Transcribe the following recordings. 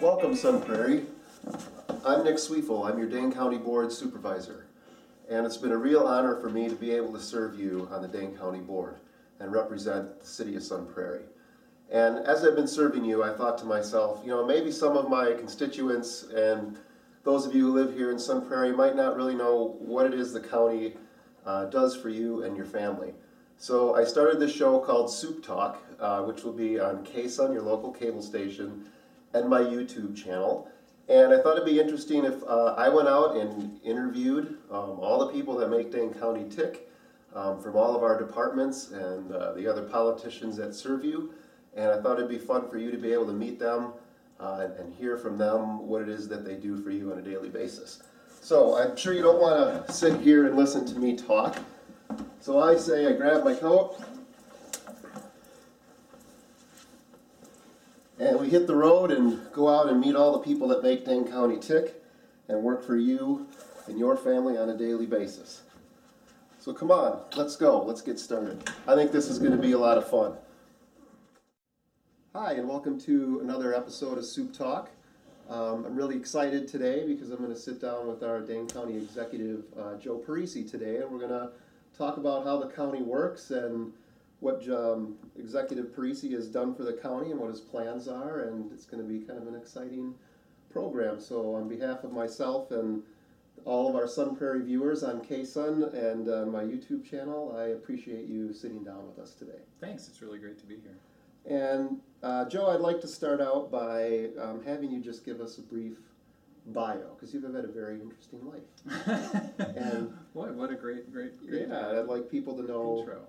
Welcome, Sun Prairie. I'm Nick Zweifel. I'm your Dane County Board Supervisor. And it's been a real honor for me to be able to serve you on the Dane County Board and represent the city of Sun Prairie. And as I've been serving you, I thought to myself, maybe some of my constituents and those of you who live here in Sun Prairie might not really know what it is the county does for you and your family. So I started this show called Supe Talk, which will be on KSUN, your local cable station, and my YouTube channel. And I thought it'd be interesting if I went out and interviewed all the people that make Dane County tick from all of our departments and the other politicians that serve you. And I thought it'd be fun for you to be able to meet them and hear from them what it is that they do for you on a daily basis. So I'm sure you don't want to sit here and listen to me talk. So I grab my coat and we hit the road and go out and meet all the people that make Dane County tick and work for you and your family on a daily basis. So come on, let's go. Let's get started. I think this is going to be a lot of fun. Hi, and welcome to another episode of Supe Talk. I'm really excited today because I'm going to sit down with our Dane County Executive, Joe Parisi, today, and we're going to talk about how the county works and what Executive Parisi has done for the county and what his plans are, and it's going to be kind of an exciting program. So on behalf of myself and all of our Sun Prairie viewers on KSUN and my YouTube channel, I appreciate you sitting down with us today. Thanks, it's really great to be here. And Joe, I'd like to start out by having you just give us a brief bio, because you've had a very interesting life. And boy, what a great yeah, I'd like people to know intro.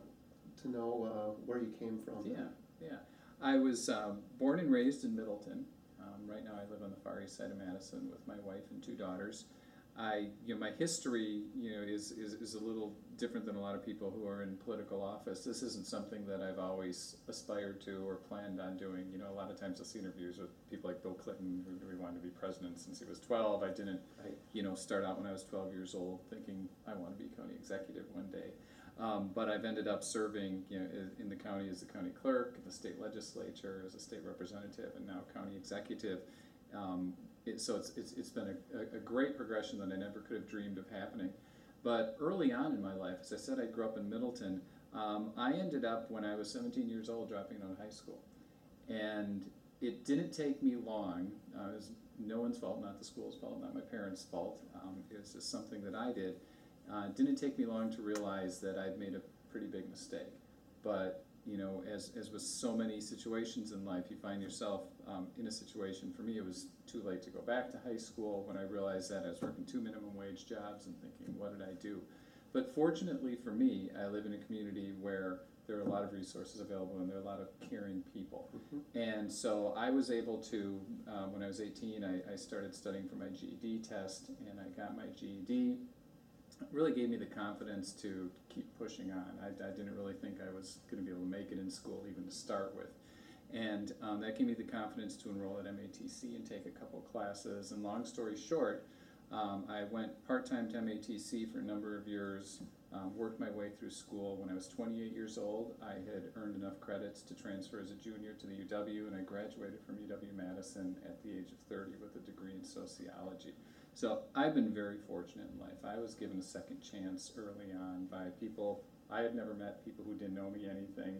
Where you came from. Yeah. I was born and raised in Middleton. Right now I live on the far east side of Madison with my wife and two daughters. My history, is a little different than a lot of people who are in political office. This isn't something that I've always aspired to or planned on doing. A lot of times I'll see interviews with people like Bill Clinton, who really wanted to be president since he was 12. I didn't, start out when I was 12 years old thinking I want to be county executive one day. But I've ended up serving, in the county as the county clerk, the state legislature, as a state representative, and now county executive. So it's been a great progression that I never could have dreamed of happening. But early on in my life, as I said, I grew up in Middleton. I ended up, when I was 17 years old, dropping out of high school. And it didn't take me long. It was no one's fault, not the school's fault, not my parents' fault. It was just something that I did. It didn't take me long to realize that I'd made a pretty big mistake. But as with so many situations in life, you find yourself in a situation. For me, it was too late to go back to high school. When I realized that, I was working 2 minimum wage jobs and thinking, what did I do? But fortunately for me, I live in a community where there are a lot of resources available and there are a lot of caring people. Mm-hmm. And so I was able to, when I was 18, I started studying for my GED test, and I got my GED. It really gave me the confidence to keep pushing on. I didn't really think I was going to be able to make it in school even to start with. And that gave me the confidence to enroll at MATC and take a couple classes. And long story short, I went part-time to MATC for a number of years, worked my way through school. When I was 28 years old, I had earned enough credits to transfer as a junior to the UW, and I graduated from UW-Madison at the age of 30 with a degree in sociology. So I've been very fortunate in life. I was given a second chance early on by people I had never met, people who didn't know me anything,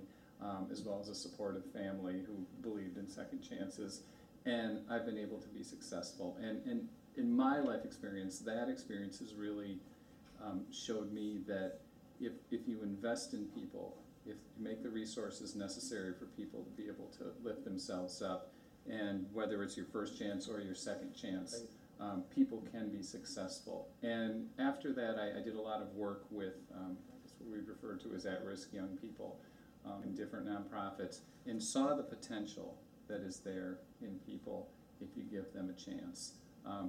as well as a supportive family who believed in second chances. And I've been able to be successful. And in my life experience, that experience has really showed me that if you invest in people, if you make the resources necessary for people to be able to lift themselves up, and whether it's your first chance or your second chance, people can be successful. And after that, I did a lot of work with what we refer to as at-risk young people in different nonprofits, and saw the potential that is there in people if you give them a chance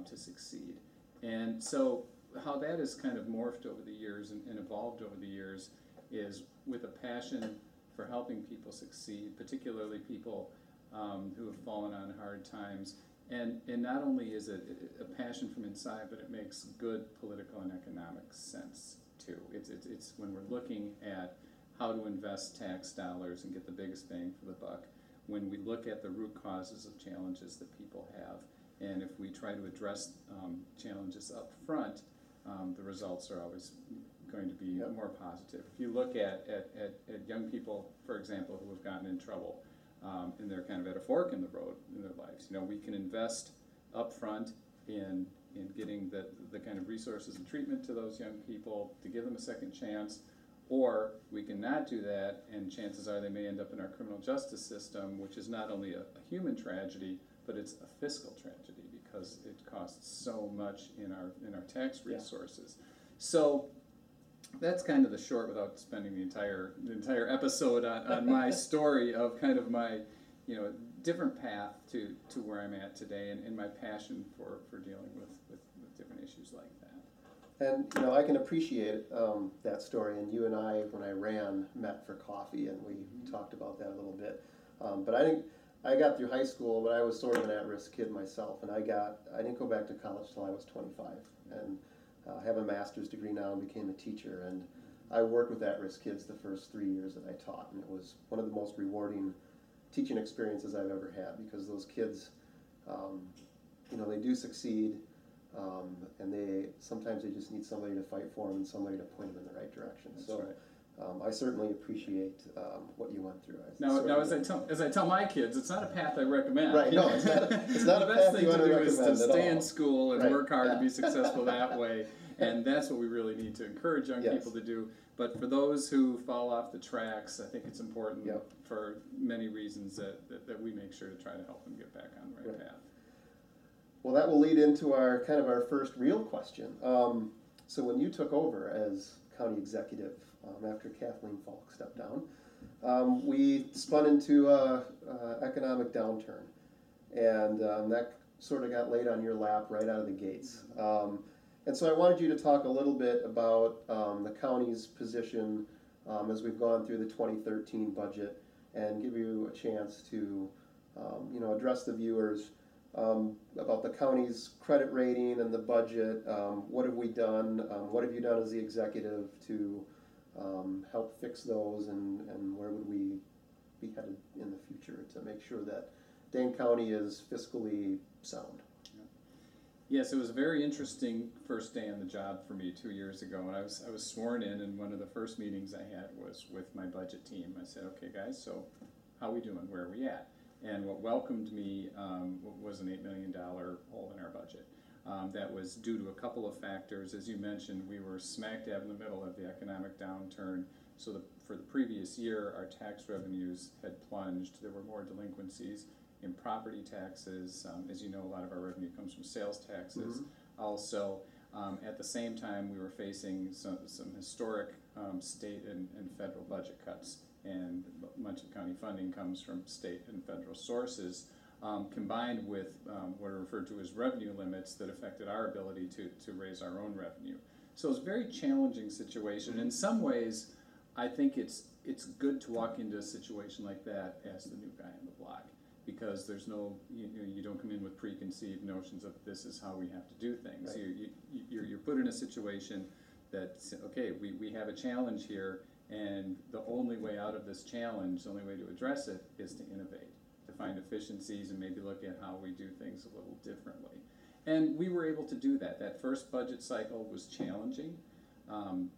to succeed. And so how that has kind of morphed over the years and evolved over the years is with a passion for helping people succeed, particularly people who have fallen on hard times. And not only is it a passion from inside, but it makes good political and economic sense too. It's when we're looking at how to invest tax dollars and get the biggest bang for the buck, when we look at the root causes of challenges that people have. And if we try to address challenges up front, the results are always going to be more positive. If you look at young people, for example, who have gotten in trouble, and they're kind of at a fork in the road in their lives, we can invest up front in getting the kind of resources and treatment to those young people to give them a second chance, or we can not do that, and chances are they may end up in our criminal justice system, which is not only a human tragedy, but it's a fiscal tragedy because it costs so much in our tax resources. So that's kind of the short, without spending the entire episode on my story of kind of my different path to where I'm at today, and my passion for dealing with different issues like that. And I can appreciate that story. And you and I, when I ran, met for coffee, and we talked about that a little bit. But I got through high school, but I was sort of an at-risk kid myself, and I didn't go back to college till I was 25, and I have a master's degree now and became a teacher. And I worked with at-risk kids the first 3 years that I taught, and it was one of the most rewarding teaching experiences I've ever had, because those kids, they do succeed, and sometimes they just need somebody to fight for them and somebody to point them in the right direction. That's so. Right. I certainly appreciate what you went through. Now, as I tell my kids, it's not a path I recommend. Right? No, it's not. It's not a path you want to recommend at all. The best thing to do is to stay in school and work hard to be Yeah. successful that way, and that's what we really need to encourage young people to do. But for those who fall off the tracks, I think it's important for many reasons that we make sure to try to help them get back on the right path. Well, that will lead into our first real question. So when you took over as county executive, after Kathleen Falk stepped down, we spun into an economic downturn, and that sort of got laid on your lap right out of the gates. And so I wanted you to talk a little bit about the county's position as we've gone through the 2013 budget, and give you a chance to address the viewers about the county's credit rating and the budget. What have we done? What have you done as the executive to help fix those, and where would we be headed in the future to make sure that Dane County is fiscally sound? Yes, it was a very interesting first day on the job for me 2 years ago. When I was sworn in, and one of the first meetings I had was with my budget team. I said, okay guys, so how are we doing? Where are we at? And what welcomed me was an $8 million hole in our budget. That was due to a couple of factors. As you mentioned, we were smack dab in the middle of the economic downturn. So for the previous year, our tax revenues had plunged. There were more delinquencies in property taxes. As you know, a lot of our revenue comes from sales taxes. Also, at the same time, we were facing some historic state and federal budget cuts, and much of county funding comes from state and federal sources, combined with what are referred to as revenue limits that affected our ability to raise our own revenue. So it's a very challenging situation. In some ways, I think it's good to walk into a situation like that as the new guy on the block, because there's you don't come in with preconceived notions of this is how we have to do things. Right. You're put in a situation that, okay, we have a challenge here, and the only way out of this challenge, the only way to address it, is to innovate, to find efficiencies and maybe look at how we do things a little differently. And we were able to do that. That first budget cycle was challenging.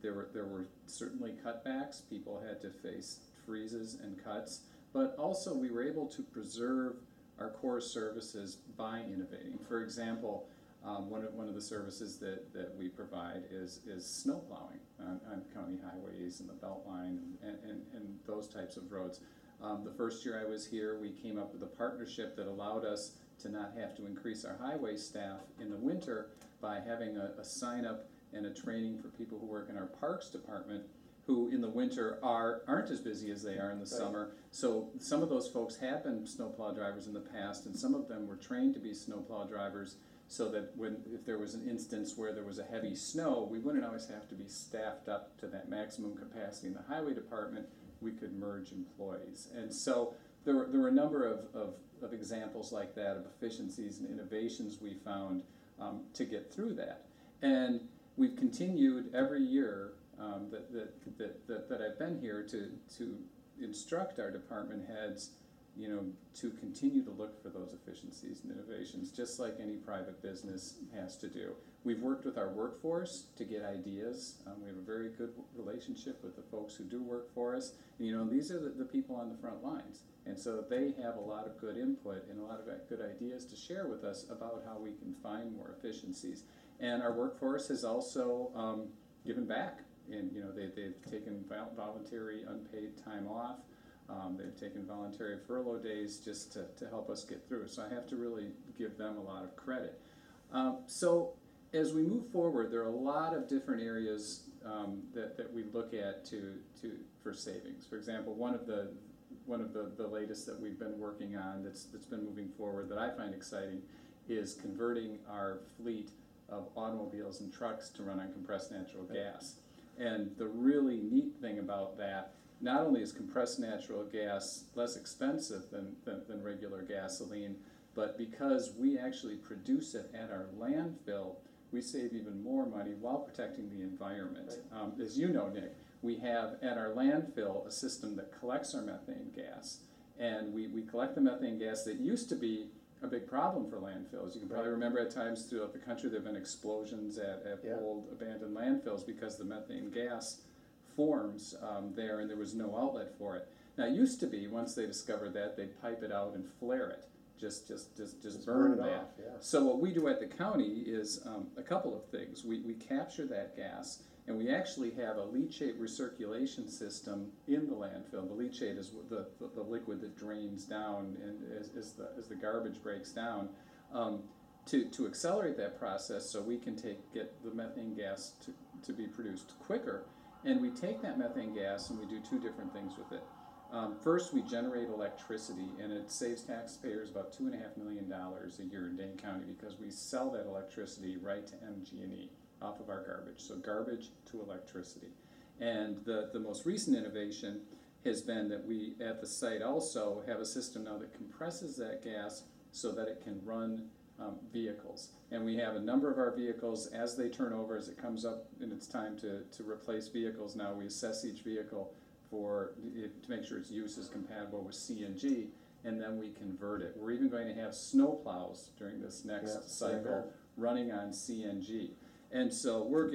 There were certainly cutbacks. People had to face freezes and cuts, but also we were able to preserve our core services by innovating. For example, one of the services that we provide is snow plowing on county highways and the Beltline and those types of roads. The first year I was here, we came up with a partnership that allowed us to not have to increase our highway staff in the winter by having a sign-up and a training for people who work in our parks department, who in the winter aren't as busy as they are in the summer. So some of those folks have been snowplow drivers in the past, and some of them were trained to be snowplow drivers, so that if there was an instance where there was a heavy snow, we wouldn't always have to be staffed up to that maximum capacity in the highway department. We could merge employees. And so there were a number of examples like that, of efficiencies and innovations we found to get through that. And we've continued every year that I've been here to instruct our department heads to continue to look for those efficiencies and innovations, just like any private business has to do. We've worked with our workforce to get ideas. We have a very good relationship with the folks who do work for us. These are the people on the front lines. And so they have a lot of good input and a lot of good ideas to share with us about how we can find more efficiencies. And our workforce has also given back. And they've taken voluntary unpaid time off. They've taken voluntary furlough days just to help us get through. So I have to really give them a lot of credit. So as we move forward, there are a lot of different areas that we look at for savings. For example, one of the latest that we've been working on that's been moving forward that I find exciting is converting our fleet of automobiles and trucks to run on compressed natural gas. And the really neat thing about that, not only is compressed natural gas less expensive than regular gasoline, but because we actually produce it at our landfill, we save even more money while protecting the environment. Right. As you know, Nick, we have at our landfill a system that collects our methane gas. And we collect the methane gas that used to be a big problem for landfills. You can probably remember at times throughout the country there have been explosions at old abandoned landfills because the methane gas forms there and there was no outlet for it. Now it used to be, once they discovered that, they'd pipe it out and flare it. Just burn that. Off, yeah. So what we do at the county is a couple of things. We capture that gas, and we actually have a leachate recirculation system in the landfill. The leachate is the liquid that drains down and as the garbage breaks down. To accelerate that process so we can get the methane gas to be produced quicker. And we take that methane gas and we do two different things with it. First, we generate electricity, and it saves taxpayers about $2.5 million a year in Dane County because we sell that electricity right to MG&E off of our garbage. So garbage to electricity. And the most recent innovation has been that we, at the site, also have a system now that compresses that gas so that it can run vehicles. And we have a number of our vehicles, as they turn over, as it comes up and it's time to replace vehicles now, we assess each vehicle to make sure its use is compatible with CNG, and then we convert it. We're even going to have snow plows during this next cycle running on CNG. And so we're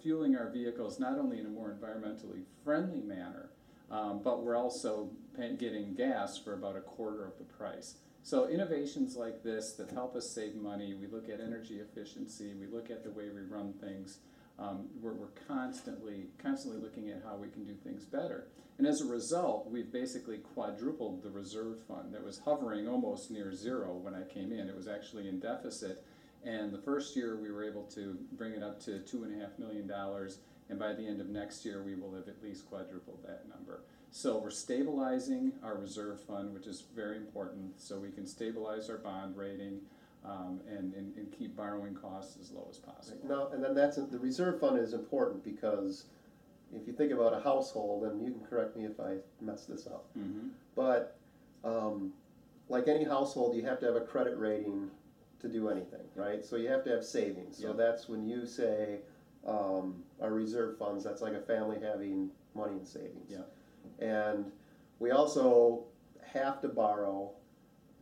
fueling our vehicles not only in a more environmentally friendly manner, but we're also getting gas for about a quarter of the price. So innovations like this that help us save money, we look at energy efficiency, we look at the way we run things, we're constantly looking at how we can do things better. And as a result, we've basically quadrupled the reserve fund that was hovering almost near zero when I came in. It was actually in deficit. And the first year we were able to bring it up to $2.5 million, and by the end of next year we will have at least quadrupled that number. So we're stabilizing our reserve fund, which is very important, so we can stabilize our bond rating and keep borrowing costs as low as possible. Now, and then the reserve fund is important because if you think about a household, and you can correct me if I mess this up, but like any household, you have to have a credit rating to do anything, right? So you have to have savings. So that's when you say our reserve funds, that's like a family having money in savings. Yeah. And we also have to borrow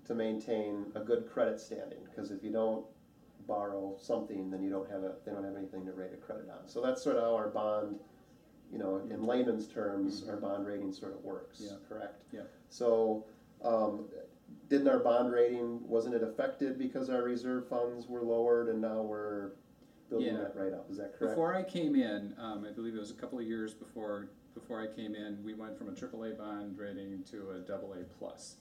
to maintain a good credit standing, because if you don't borrow something, then they don't have anything to rate a credit on. So that's sort of how our bond, in layman's terms, our bond rating sort of works. Yeah. Correct? Yeah. So didn't our bond rating, wasn't it affected because our reserve funds were lowered and now we're building that right up? Is that correct? Before I came in, I believe it was a couple of years before I came in, we went from a AAA bond rating to a AA plus.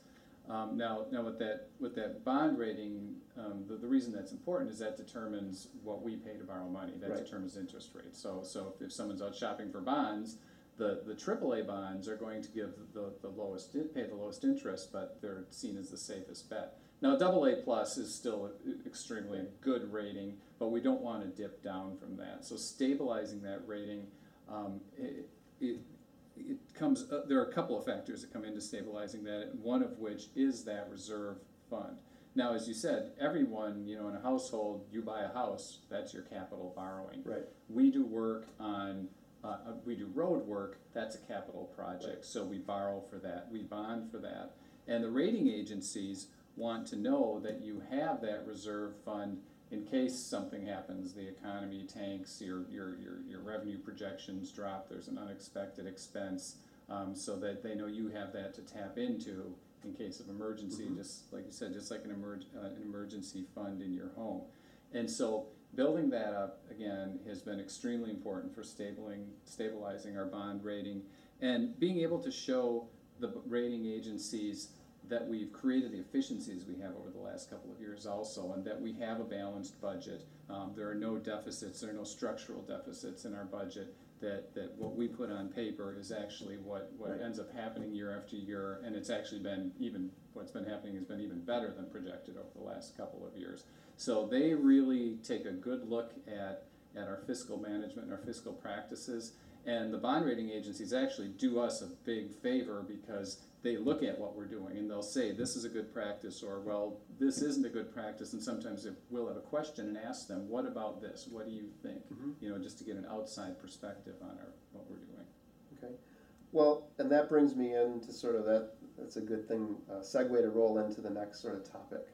Now with that bond rating, the reason that's important is that determines what we pay to borrow money. That determines interest rate. So if someone's out shopping for bonds, the AAA bonds are going to give pay the lowest interest, but they're seen as the safest bet. Now AA plus is still an extremely good rating, but we don't want to dip down from that. So stabilizing that rating, it comes. There are a couple of factors that come into stabilizing that. One of which is that reserve fund. Now, as you said, everyone in a household, you buy a house, that's your capital borrowing. Right. We do work on. We do road work, that's a capital project, so we borrow for that, we bond for that. And the rating agencies want to know that you have that reserve fund in case something happens, the economy tanks, your revenue projections drop, there's an unexpected expense, so that they know you have that to tap into in case of emergency, just like you said, just like an emergency fund in your home. And so building that up, again, has been extremely important for stabilizing our bond rating and being able to show the rating agencies that we've created the efficiencies we have over the last couple of years also, and that we have a balanced budget. There are no deficits, there are no structural deficits in our budget, that what we put on paper is actually what Right. ends up happening year after year, and it's actually been what's been happening has been even better than projected over the last couple of years. So they really take a good look at our fiscal management and our fiscal practices, and the bond rating agencies actually do us a big favor because they look at what we're doing and they'll say this is a good practice, or well, this isn't a good practice, and sometimes we'll have a question and ask them, what about this, what do you think, just to get an outside perspective on what we're doing. Okay, well, and that brings me into sort of that's a good thing, segue to roll into the next sort of topic.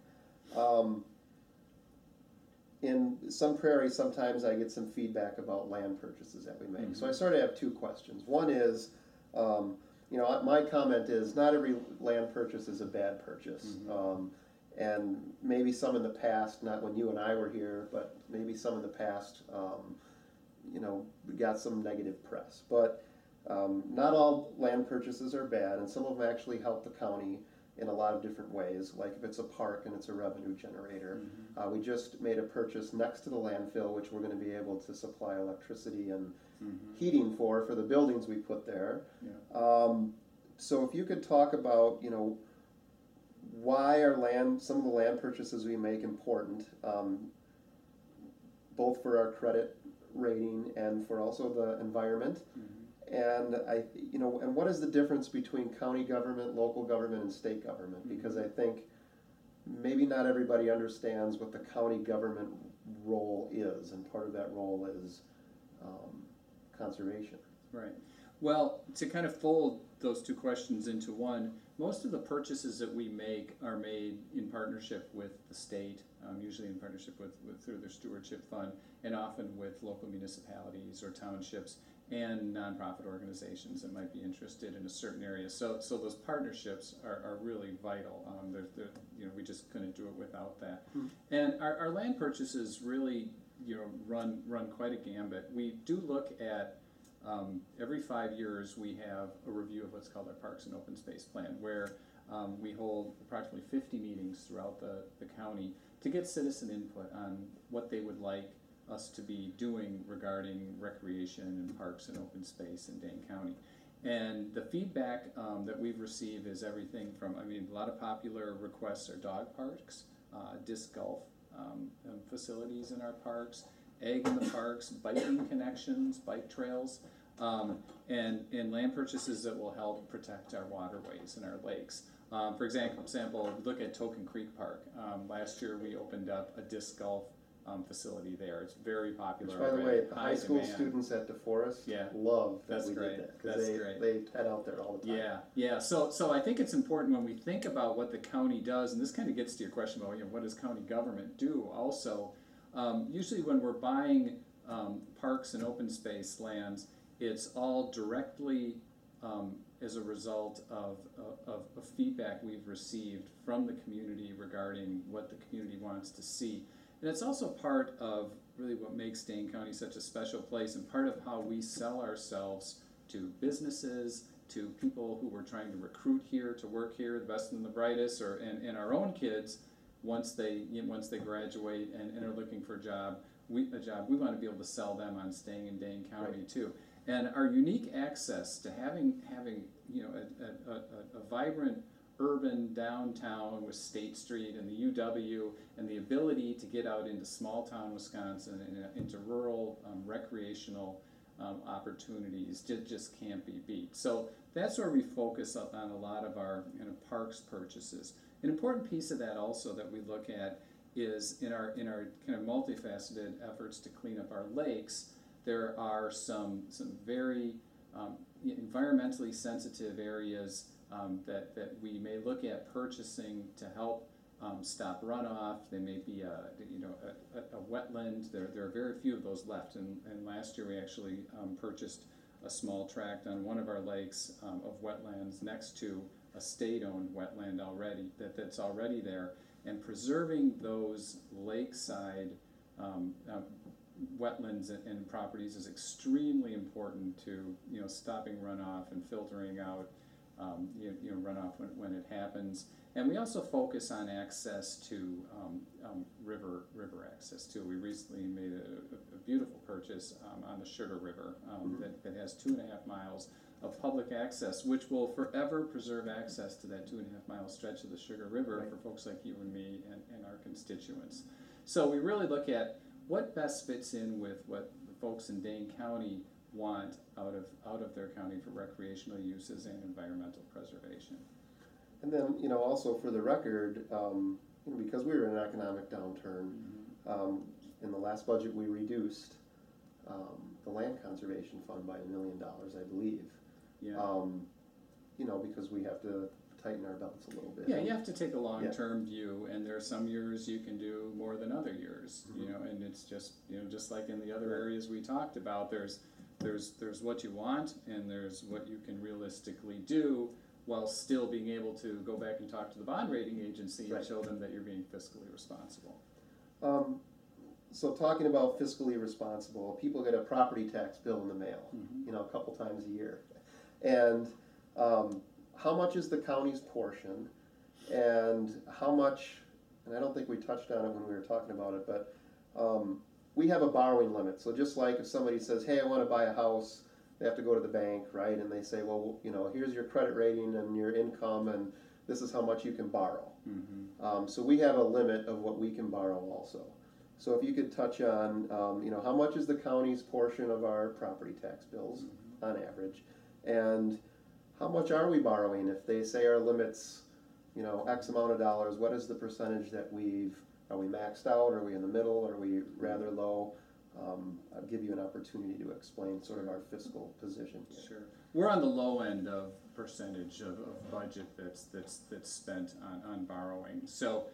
In Sun Prairie, sometimes I get some feedback about land purchases that we make. So I sort of have two questions. One is, my comment is not every land purchase is a bad purchase. And maybe some in the past, not when you and I were here, but maybe some in the past, we got some negative press. But not all land purchases are bad, and some of them actually help the county in a lot of different ways. Like if it's a park and it's a revenue generator. We just made a purchase next to the landfill, which we're going to be able to supply electricity and heating for the buildings we put there. Yeah. So if you could talk about, why are some of the land purchases we make important, both for our credit rating and for also the environment. And and what is the difference between county government, local government, and state government? Because I think maybe not everybody understands what the county government role is, and part of that role is conservation. Right. Well, to kind of fold those two questions into one, most of the purchases that we make are made in partnership with the state, usually in partnership with through their stewardship fund, and often with local municipalities or townships and nonprofit organizations that might be interested in a certain area. So those partnerships are really vital. We just couldn't do it without that. And our land purchases really run quite a gambit. We do look at every 5 years we have a review of what's called our Parks and Open Space Plan, where we hold approximately 50 meetings throughout the county to get citizen input on what they would like us to be doing regarding recreation and parks and open space in Dane County. And the feedback that we've received is everything from, a lot of popular requests are dog parks, disc golf facilities in our parks, ag in the parks, biking connections, bike trails, and land purchases that will help protect our waterways and our lakes. For example, look at Token Creek Park. Last year we opened up a disc golf facility there. It's very popular. Which, by the way, the high school students at DeForest love that we did that, because they head out there all the time. Yeah. So I think it's important when we think about what the county does, and this kind of gets to your question about what does county government do also. Usually when we're buying parks and open space lands, it's all directly as a result of feedback we've received from the community regarding what the community wants to see. And it's also part of really what makes Dane County such a special place, and part of how we sell ourselves to businesses, to people who we're trying to recruit here to work here, the best and the brightest, and our own kids once they graduate and are looking for a job. We want to be able to sell them on staying in Dane County too. And our unique access to having a vibrant urban downtown with State Street and the UW, and the ability to get out into small town Wisconsin and into rural recreational opportunities just can't be beat. So that's where we focus on a lot of our parks purchases. An important piece of that also that we look at is in our kind of multifaceted efforts to clean up our lakes. There are some very environmentally sensitive areas that we may look at purchasing to help stop runoff. They may be a wetland. There are very few of those left, and last year we actually purchased a small tract on one of our lakes of wetlands next to a state-owned wetland already that's already there, and preserving those lakeside wetlands and properties is extremely important to stopping runoff and filtering out runoff when it happens. And we also focus on access to river access too. We recently made a beautiful purchase on the Sugar River that has 2.5 miles of public access, which will forever preserve access to that 2.5 mile stretch of the Sugar River for folks like you and me and our constituents. So we really look at what best fits in with what the folks in Dane County want out of their county for recreational uses and environmental preservation. And then, also for the record, because we were in an economic downturn, in the last budget we reduced the land conservation fund by $1 million, I believe. Yeah. Because we have to tighten our belts a little bit. Yeah, you have to take a long-term view, and there are some years you can do more than other years. And it's just just like in the other areas we talked about, there's what you want, and there's what you can realistically do, while still being able to go back and talk to the bond rating agency and show them that you're being fiscally responsible. So talking about fiscally responsible, people get a property tax bill in the mail, a couple times a year. And how much is the county's portion, and how much, and I don't think we touched on it when we were talking about it, but we have a borrowing limit. So just like if somebody says, hey, I want to buy a house, they have to go to the bank, right? And they say, well, here's your credit rating and your income, and this is how much you can borrow. So we have a limit of what we can borrow also. So if you could touch on, how much is the county's portion of our property tax bills on average, and how much are we borrowing? If they say our limit's, X amount of dollars, what is the percentage that are we maxed out? Are we in the middle? Are we rather low? I'll give you an opportunity to explain sort of our fiscal position here. Sure. We're on the low end of percentage of budget that's spent on borrowing. So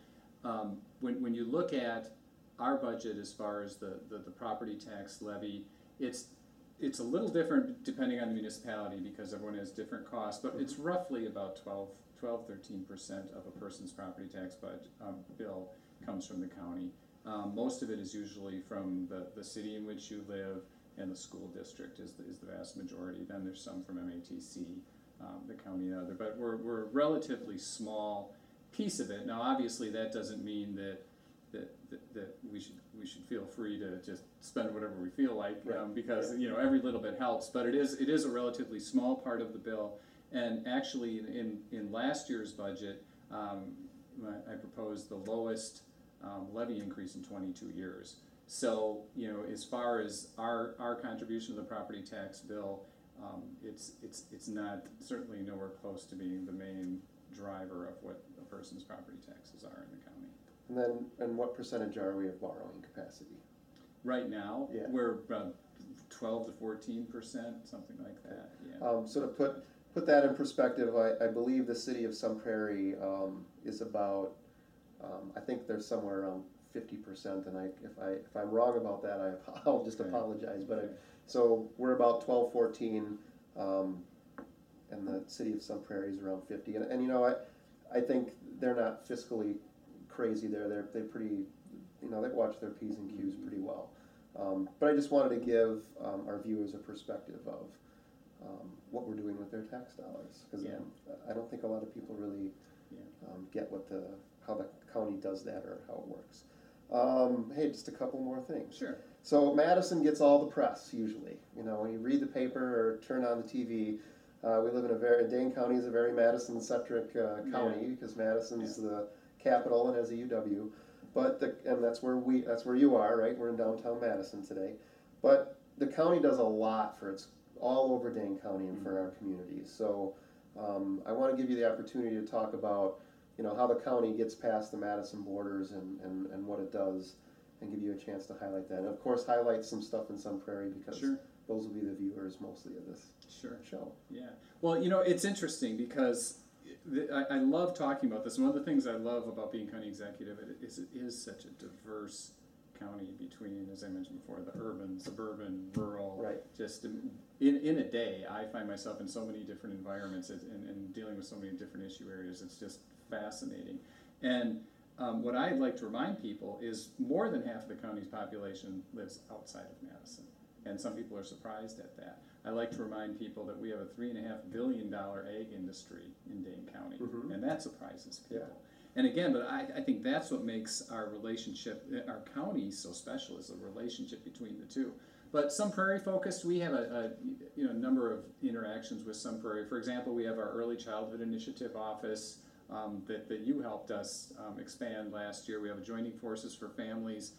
when you look at our budget as far as the property tax levy, it's a little different depending on the municipality because everyone has different costs, but it's roughly about 13% of a person's property tax bill comes from the county. Most of it is usually from the city in which you live, and the school district is the vast majority. Then there's some from MATC, the county and other, but we're a relatively small piece of it. Now obviously that doesn't mean that we should feel free to just spend whatever we feel like, because every little bit helps, but it is a relatively small part of the bill. And actually in last year's budget, I proposed the lowest levy increase in 22 years. So as far as our contribution to the property tax bill, it's not, certainly nowhere close to being the main driver of what a person's property taxes are in the county. And what percentage are we of borrowing capacity? Right now, we're about 12 to 14%, something like that. Yeah. So to put that in perspective, I believe the city of Sun Prairie is about, I think they're somewhere around 50%, and if I'm wrong about that, I'll just apologize. But so we're about 12, 14, and the city of Sun Prairie is around 50. And I think they're not fiscally crazy there. They're pretty, they watch their P's and Q's pretty well. But I just wanted to give our viewers a perspective of what we're doing with their tax dollars, because I don't think a lot of people really get how the county does that or how it works. Hey, just a couple more things. Sure. So Madison gets all the press usually. When you read the paper or turn on the TV. We live in Dane County is a very Madison-centric county because Madison's the capital and has a UW. And that's where you are, right? We're in downtown Madison today. But the county does a lot all over Dane County and for our communities. So I want to give you the opportunity to talk about how the county gets past the Madison borders and what it does, and give you a chance to highlight that. And of course, highlight some stuff in Sun Prairie because those will be the viewers mostly of this show. Yeah. Well, it's interesting because I love talking about this. One of the things I love about being county executive is it is such a diverse county between, as I mentioned before, the urban, suburban, rural. Right. Just in a day, I find myself in so many different environments and dealing with so many different issue areas. It's just fascinating. And what I'd like to remind people is more than half of the county's population lives outside of Madison. And some people are surprised at that. I like to remind people that we have a $3.5 billion ag industry in Dane County, and that surprises people. Yeah. And again, but I think that's what makes our relationship, our county so special, is the relationship between the two. But Sun Prairie focused, we have a number of interactions with Sun Prairie. For example, we have our Early Childhood Initiative office that you helped us expand last year. We have a Joining Forces for Families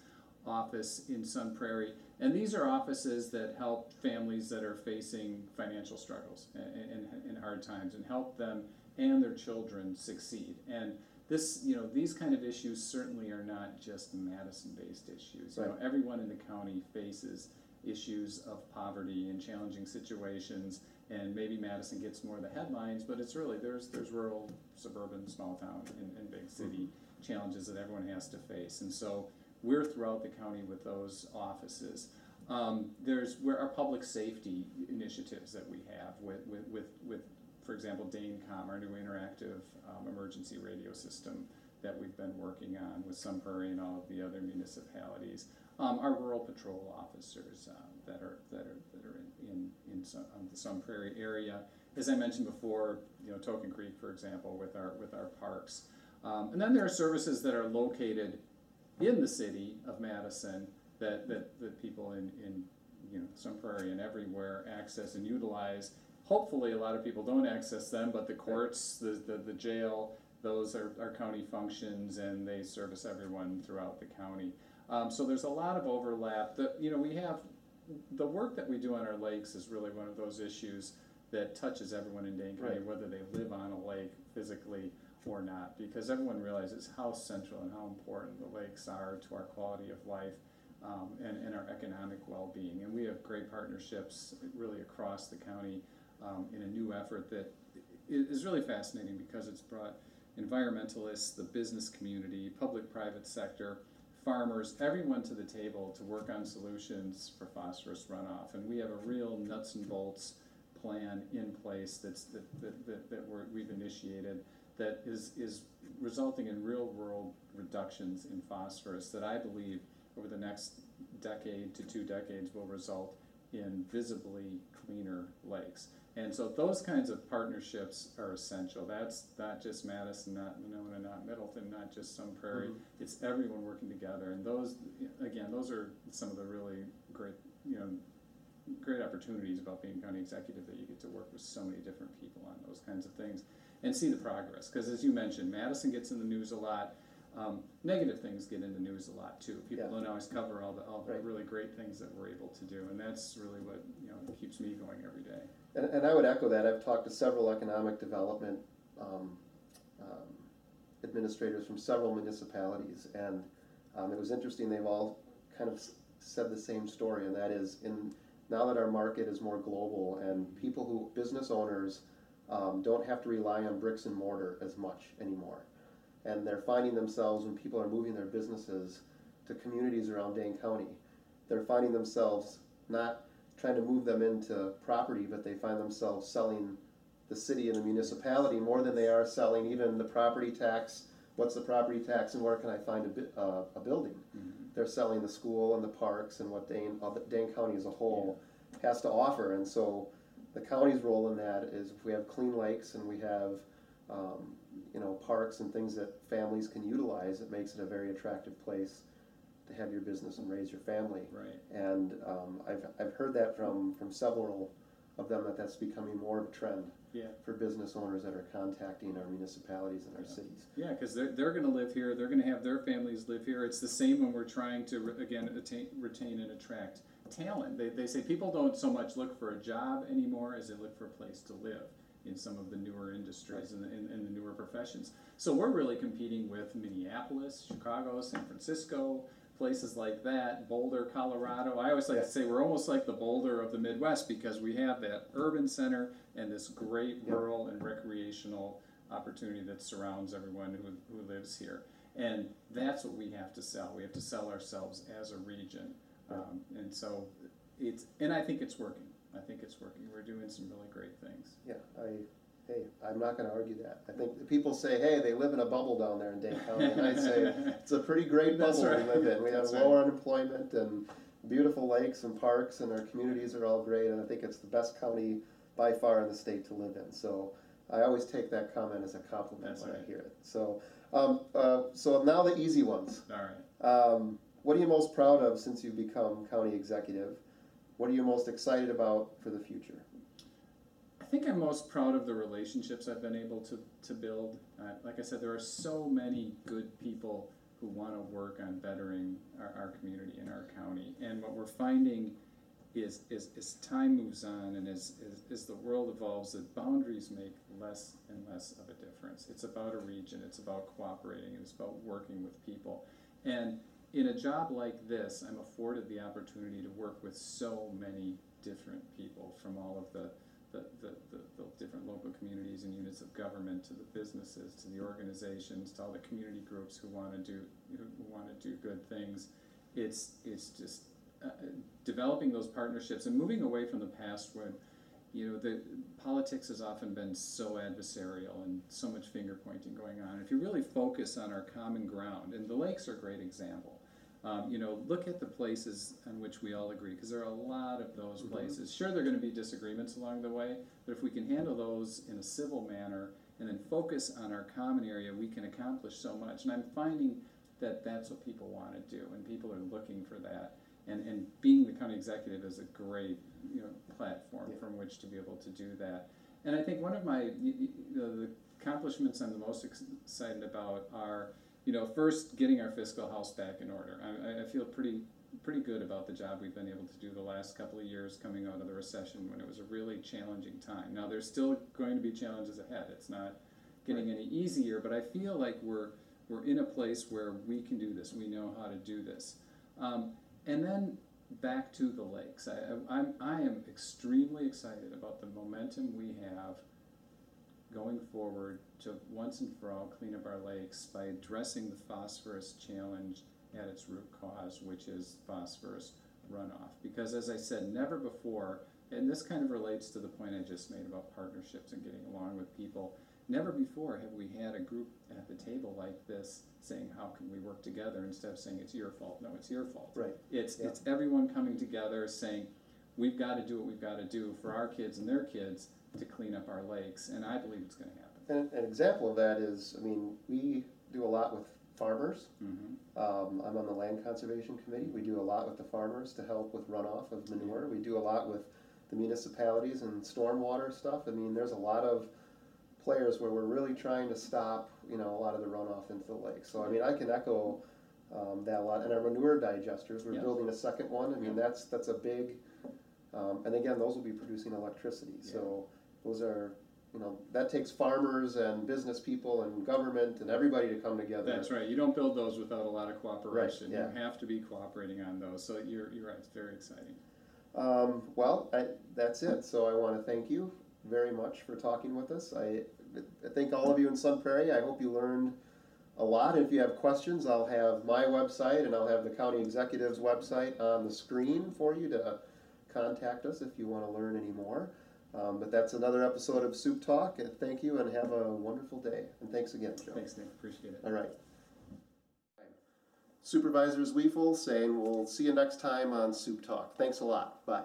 office in Sun Prairie. And these are offices that help families that are facing financial struggles and hard times, and help them and their children succeed. And this, these kind of issues certainly are not just Madison-based issues. Right. Everyone in the county faces issues of poverty and challenging situations, and maybe Madison gets more of the headlines, but it's really, there's rural, suburban, small town, and big city challenges that everyone has to face. And so we're throughout the county with those offices. There's where our public safety initiatives that we have with for example, DaneCom, our new interactive emergency radio system that we've been working on with Sun Prairie and all of the other municipalities. Our rural patrol officers that are in the Sun Prairie area. As I mentioned before, Token Creek, for example, with our parks. And then there are services that are located in the city of Madison that people in Sun Prairie and everywhere access and utilize. Hopefully a lot of people don't access them, but the courts, the jail, those are county functions, and they service everyone throughout the county. So there's a lot of overlap. We have the work that we do on our lakes is really one of those issues that touches everyone in Dane County, whether they live on a lake physically or not, because everyone realizes how central and how important the lakes are to our quality of life and our economic well-being. And we have great partnerships really across the county in a new effort that is really fascinating, because it's brought environmentalists, the business community, public-private sector, farmers, everyone to the table to work on solutions for phosphorus runoff. And we have a real nuts and bolts plan in place that we've initiated that is resulting in real world reductions in phosphorus that I believe over the next decade to 2 decades will result in visibly cleaner lakes. And so those kinds of partnerships are essential. That's not just Madison, not Winona, not Middleton, not just Sun Prairie. It's everyone working together. And those are some of the really great, great opportunities about being county executive, that you get to work with so many different people on those kinds of things and see the progress. Because as you mentioned, Madison gets in the news a lot. Negative things get in the news a lot too. People don't always cover all the really great things that we're able to do, and that's really what keeps me going every day. And I would echo that. I've talked to several economic development administrators from several municipalities, and it was interesting. They've all kind of said the same story, and that is, now that our market is more global, and business owners don't have to rely on bricks and mortar as much anymore. And they're finding themselves, when people are moving their businesses to communities around Dane County, they're finding themselves not trying to move them into property, but they find themselves selling the city and the municipality more than they are selling even the property tax. What's the property tax, and where can I find a building? They're selling the school and the parks and what Dane County as a whole has to offer. And so the county's role in that is, if we have clean lakes and we have parks and things that families can utilize, it makes it a very attractive place to have your business and raise your family. Right. And I've heard that from several of them, that's becoming more of a trend for business owners that are contacting our municipalities and our cities. Yeah, because they're going to live here. They're going to have their families live here. It's the same when we're trying to retain and attract talent. They say people don't so much look for a job anymore as they look for a place to live in some of the newer industries and the newer professions. So we're really competing with Minneapolis, Chicago, San Francisco, places like that, Boulder, Colorado. I always like to say we're almost like the Boulder of the Midwest, because we have that urban center and this great rural and recreational opportunity that surrounds everyone who lives here. And that's what we have to sell. We have to sell ourselves as a region. And so and I think it's working. I think it's working. We're doing some really great things. Yeah, hey, I'm not gonna argue that. I think people say, hey, they live in a bubble down there in Dane County, and I say, it's a pretty great bubble we live in. We have lower unemployment and beautiful lakes and parks, and our communities are all great, and I think it's the best county by far in the state to live in. So I always take that comment as a compliment when I hear it. So, so now the easy ones. All right. What are you most proud of since you've become county executive? What are you most excited about for the future? I think I'm most proud of the relationships I've been able to build. Like I said, there are so many good people who want to work on bettering our community and our county. And what we're finding is as time moves on and as the world evolves, that boundaries make less and less of a difference. It's about a region, it's about cooperating, it's about working with people. And in a job like this, I'm afforded the opportunity to work with so many different people from all of the different local communities and units of government, to the businesses, to the organizations, to all the community groups who want to do good things. It's just developing those partnerships and moving away from the past when the politics has often been so adversarial and so much finger pointing going on. If you really focus on our common ground, and the lakes are a great example. Look at the places on which we all agree, because there are a lot of those places. Sure, there are going to be disagreements along the way, but if we can handle those in a civil manner and then focus on our common area, we can accomplish so much. And I'm finding that that's what people want to do, and people are looking for that. And being the county executive is a great platform from which to be able to do that. And I think one of my the accomplishments I'm the most excited about are first getting our fiscal house back in order. I feel pretty good about the job we've been able to do the last couple of years coming out of the recession when it was a really challenging time. Now there's still going to be challenges ahead. It's not getting any easier, but I feel like we're in a place where we can do this. We know how to do this. And then back to the lakes. I am extremely excited about the momentum we have going forward to once and for all clean up our lakes by addressing the phosphorus challenge at its root cause, which is phosphorus runoff. Because as I said, never before, and this kind of relates to the point I just made about partnerships and getting along with people, never before have we had a group at the table like this saying, how can we work together, instead of saying, it's your fault. No, it's your fault. Right. It's everyone coming together saying, we've got to do what we've got to do for our kids and their kids to clean up our lakes, and I believe it's going to happen. An example of that is, we do a lot with farmers. I'm on the Land Conservation Committee. We do a lot with the farmers to help with runoff of manure. We do a lot with the municipalities and stormwater stuff. There's a lot of players where we're really trying to stop, a lot of the runoff into the lake. So, I can echo that a lot. And our manure digesters, we're building a second one. That's a big, and again, those will be producing electricity. So those are, that takes farmers and business people and government and everybody to come together. That's right. You don't build those without a lot of cooperation. Right, You have to be cooperating on those. So you're right. It's very exciting. That's it. So I want to thank you very much for talking with us. I thank all of you in Sun Prairie. I hope you learned a lot. And if you have questions, I'll have my website and I'll have the county executive's website on the screen for you to contact us if you want to learn any more. But that's another episode of Soup Talk. Thank you and have a wonderful day. And thanks again, Joe. Thanks, Nick. Appreciate it. All right. Supervisor Zweifel saying we'll see you next time on Soup Talk. Thanks a lot. Bye.